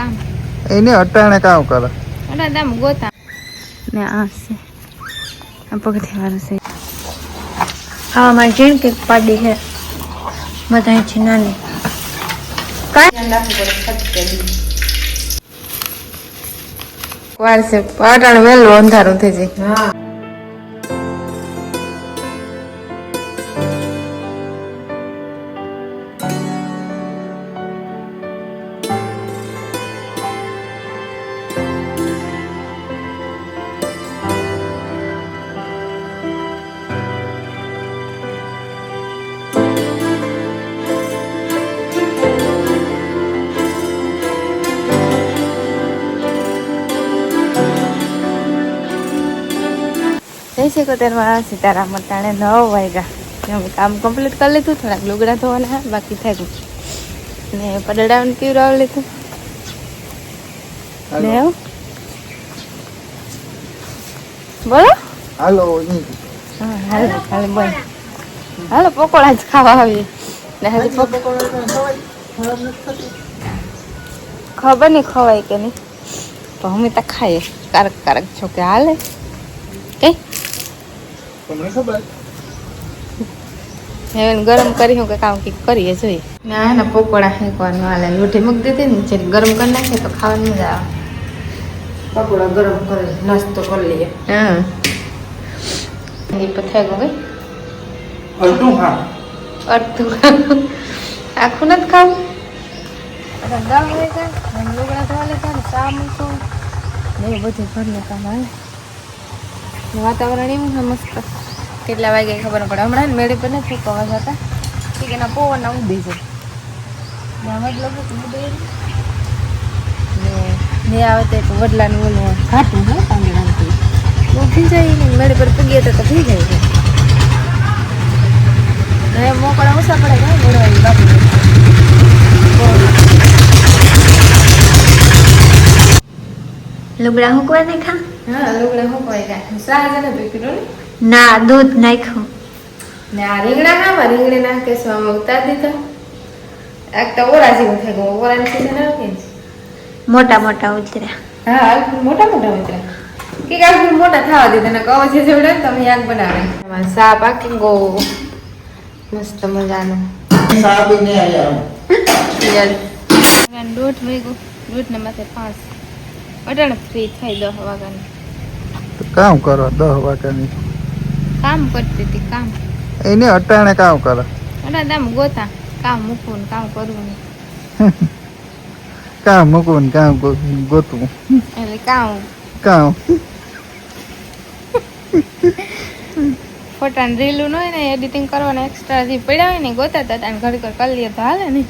કામ એને અટાણે કામ કરે અડા દામ ગોતા ને આ છે આ પગથી વાળું છે હા મારી જેમ કે પાડી હે બધા છે નાની વાર છે અટાણે વહેલું અંધારું થઈ જાય હા જઈ શકો ત્યારે સીતારામ અટાણે 9 વાગ્યા કામ કમ્પ્લીટ કરી લીધું થોડાક લુગડા ધોવાના બાકી થઈ ગયું ને પડડાውን પીવરાવી લીધું ને બોલો હાલો હા હાલો હાલો બોલ હાલો પકોડા જ ખાવા આવીએ ને હજી ખબર નહીં ખવાય કે નહીં તો અમે તો ખાઈએ કારક કારક છો કે હાલે કઈ તમને ખબર હવે ગરમ કરી હું કે કામ કંઈક કરીએ જોઈએ ને આ ને પકોડા શેકવાનું હાલે લોઠી મૂકી દીધી ને જે ગરમ કરી નાખીએ તો ખાવાની મજા આવે પકોડા ગરમ કરી નાસ્તો કરી લઈએ હા એ પથાઈ ગયું ભાઈ અડધું હા અડધું આખું નથી ખાવું દાળ હોય જાય લુગડા ધોવા લેતા ને ચા મૂકું ને એ બધું ઘરનું કામ આવે વાતાવરણ એવું છે મસ્ત કેટલા વાગે ખબર પડે હમણાં મેળી પર નથી કવા જતા કે એના પવન ઉડી જાય વડલો ઉડી ને આવે તો એક વડલાનું ઓલું ઘાટું હોય પાંદડાનું ઉઠી જાય ને મેળી પર પૂગીએ તો થઈ જાય છે ને મોકળા ઓછા પડે ને વડવાની બાપુ લુગડા મૂકવા નાખા હા લુગડા મૂકવાય કાંઈ શાહ છે ને પીકડો ને ના દૂધ નાખ્યું ને આ રીંગણા ખાવા રીંગણી નાખે છે આમાં ઉતાર દીધા એક તો ઓરા જેવું થઈ ગયું ઓરાની સીઝન આવી ને મોટા મોટા ઉતર્યા હા મોટા મોટા ઉતરા કે કાંઈ મોટા થવા દીધા ને કવો છે જોડે તમે યાદ બનાવે એમાં સા પાકી ગો મસ્ત મજાનો સાબી ને આયા દોઢ વાગ્યો દોઢ ને માથે 5 અટાણે ફ્રી થઈ 10 વાગ્યાની કામ કરો 10 વાગ્યાની કામ કરતી હતી કામ એને અટાણે કામ કરે અટા દામ ગોતા કામ મૂકવું ને કામ કરવું ને કામ મૂકવું ને કામ ગોતવું એટલે કામ ફોટાને રીલું ન હોય ને એડિટિંગ કરવાના એક્સ્ટ્રા જે પડ્યા હોય ને ગોતા હતા અને ઘડી ઘર કરી લઈએ તો હાલે ને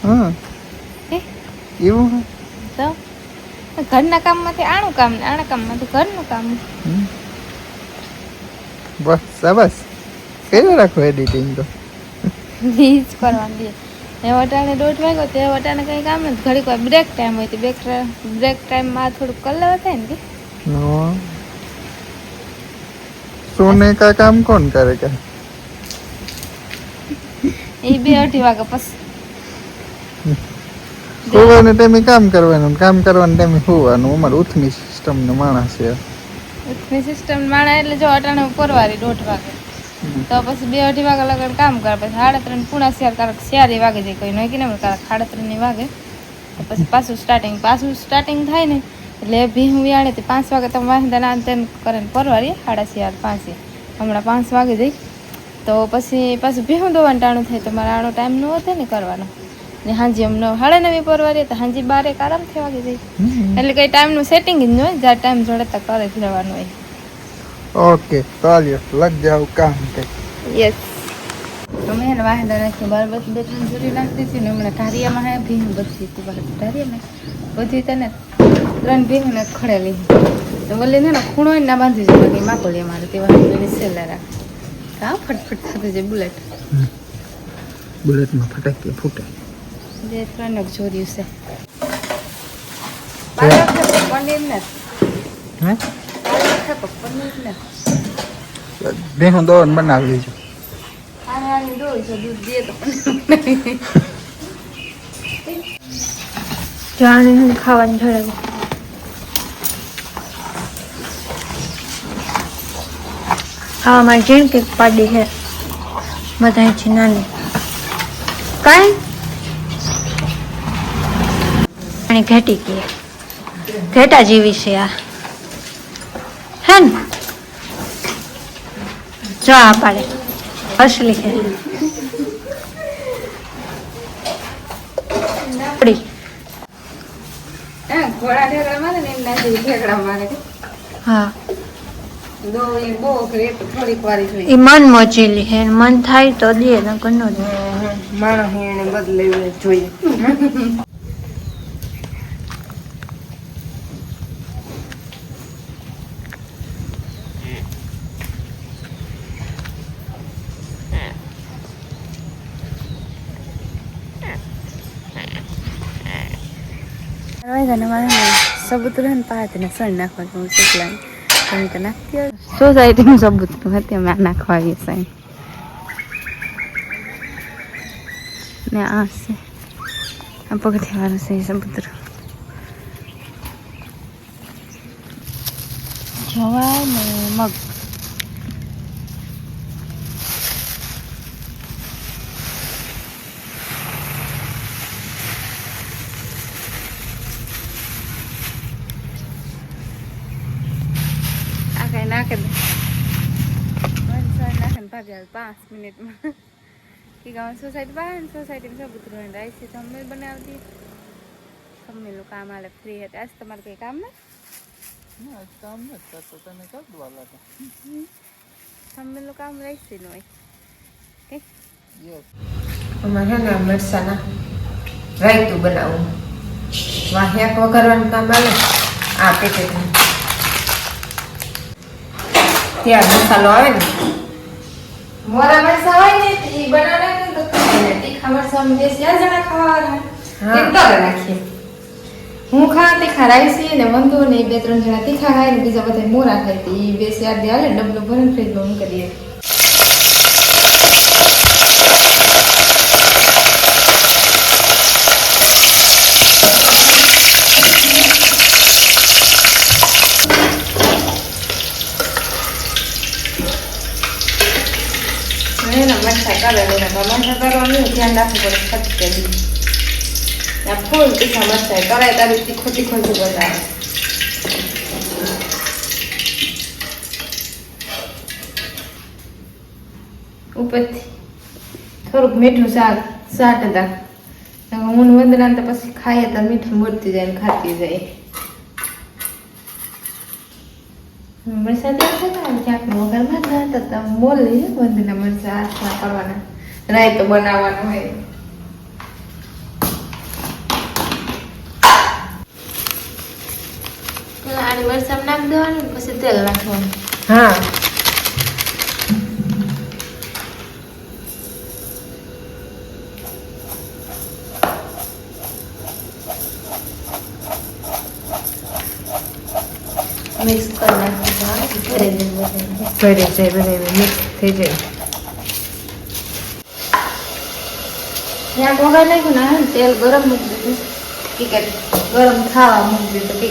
હા હે એવું તો ઘરના કામમાંથી આણું કામ ને આણા કામમાંથી ઘરનું કામ બસ શાબાશ કર્યું રાખો એડિટિંગ તો ઈ જ કરવાનું દે એ વટાણે 1:30 વાગ્યો તે વટાણે કંઈ કામ નથી ઘડીક વાર બ્રેક ટાઈમ હોય તો બ્રેક ટાઈમમાં થોડુંક કરી લેવા થાય ને કે सोने का काम कौन करेगा એ 2-2:30 વાગે પછી સુવાના ટાઈમે કામ કરવાનું ટાઈમે સુવાનું અમારે ઉઠની સિસ્ટમનો માણસ છે ઉઠની સિસ્ટમ માણા એટલે જો અટાણે પરવારી 1:30 વાગે તો પછી 2-2:30 વાગે લગન કામ કરે પછી 3:30 પૂણા 4 કારક 4 વાગે જાય કોઈ નહીં કે ને કારક 3:30 વાગે તો પછી પાછું સ્ટાર્ટિંગ થાય ને એટલે ભીહું વ્યાણે તે 5 વાગે તમે વાંધા ના તેમ કરે ને પરવારીએ 4:30-5 હમણાં 5 વાગે જઈ તો પછી પાછું ભીહું દોવાનું ટાણું થાય તો મારે આનો ટાઈમ ન વધે ને કરવાનો ને હાંજી અમને 9:30 પરવારીએ તો હાંજી 12 આરામથી વાગે જાય એટલે કંઈ ટાઈમનું સેટિંગ જ ન હોય જ્યાં ટાઈમ જોડે તો કરે જ લેવાનું હોય ओके चलिए लग जाओ काम पे યસ તો મેં વાંધા નાખી બાર બસ 2-3 જુરી નાખતી હતી ને હમણાં ઢારિયામાં હે ભીહું બચી હતી બહાર ઢારિયામાં બધી તને 3 ભીહું ને ખડેલી તો બોલે ને ખૂણો ના બાંધી જાય બાકી માકોલી મારે તે વાંધો સેલા રાખ કા ફટફટ થતું જાય बुलेट में फटक फूटे જે 3 જોર્યું છે બાળક પનીર ને હે પનીર ને ભેહું દોન બનાવી લેજો આની દોઈ છે દૂધ દે તો જાણે ખાવાનું ઠરેલું. હા મારી જેમ કેક પાડી છે બધા છે નાની કાંઈ અને ઘેટી કે ઘેટા જેવી છે આ હે ને જો આ પાડે અસલી છે પડી ઘોડા ઠેકડા મારે ને એમના ઠેકડા મારે હા બહુ થોડીક વારી જોઈએ એ મન મોચેલી છે મન થાય તો દે ન કનો દે માણસ એને બદલે જોઈએ સબૂતરું ને પાહાતીને સણ નાખવાનું શીખલાને તમે તો નાખતી સોસાયટીનું સબૂતરું હતી અમે નાખવા આવીએ સાઈન ને આ છે આ પગથિયાવાળું છે એ સબૂતરું જવા ને મગ નાખે દે નાખે ને ભાગ્યા 5 મિનિટમાં કે ગામ સોસાયટી બહાર ને સોસાયટીમાં સબૂતરું રાઈસ છે તમે બનાવતી સમ્મેલું કામ આલે ફ્રી હતી આજ તમારે કંઈ કામ ના કામ નથી કરતો તને કર દવા લાગે સમ્મેલું કામ રાઈસ નું હોય કે યસ અમારે ને મરસાના રાયતું બનાવવું વાહિયાક વઘારવાનું કામ આવે આ પેકેટમાં ત્યાં મસાલો આવે ને મોરા મરસા હોય ને એ બનાવ નાખે તો તીખા મરસા બે 4 જણા ખાવાના હા. એક તો રાખીએ હું ખા તીખા રાઈસી ને વંદો ને 2-3 જણા તીખા ખાય ને બીજા બધા મોરા ખાય તે 2-4 દે હાલે ડબલો ભરીને ફ્રીજમાં મૂકી દઈએ મરસા કરે મરસા કરવાનું ધ્યાન રાખવું પડે ખટકે આ ફૂલ તીખા મરસા કરાય તારું તીખો તીખો જ બતાવે ઉપરથી થોડુંક મીઠું સાટ હતા હું વંદના તો પછી ખાઈએ તો મીઠું મળતી જાય ને ખાતી જાય મરસા ત્યાં ક્યાંક વગરમાં જ હતા મોલ લઈએ વંદના મરસા હાથમાં કરવાના રાયતો બનાવવાનું હોય પેલા આની મરસા નાખી દેવાનું પછી તેલ નાખવાનું હા મિક્સ કરી નાખવાનું ઘરે જઈને ભરી જાય બધા મિક્સ થઈ જાય ત્યાં વઘાર નાખ્યું ને તેલ ગરમ મૂકી દીધું કે ગરમ ખાવા મૂકી દીધું કે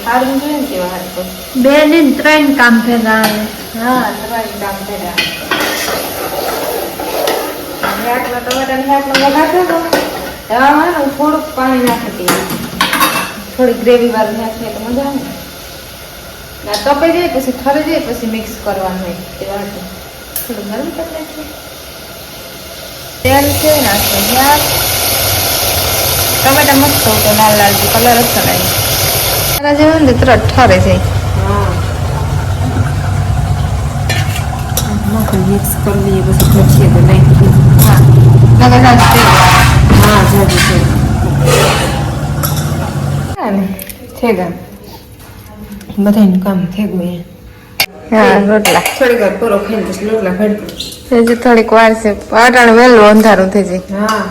ખાડું જોઈએ ને તેવા હાથ 2 ને 3 કામ ભેગા આવે હા તમારી કામ કર્યા હાથમાં ટમાટાની હાથમાં વઘાર થયો એવામાં ને થોડુંક પાણી નાખી દઈએ થોડી ગ્રેવી વાળું નાખીએ તો મજા આવે ના તપે જાય પછી ઠરે જાય પછી મિક્સ કરવાનું હોય તેવા થોડું ગરમ કરી નાખીએ તેલ છે નાખીએ ત્યાં ટમેટા મસ્ત હોતો લાલ લાલ કલર જ ચડાય એના જેવું ને તરત ઠરે જાય મિક્સ કરી લઈએ પછી ભજીએ તો નાખી દઈએ હા નગર હા જાજુ છે છે ગમ બધાનું કામ થઈ ગયું હા રોટલા થોડીક વાર પૂરો ખાઈને પછી રોટલા ઘડતું હજી થોડીક વાર છે અટાણ વહેલું અંધારું થઈ જાય હા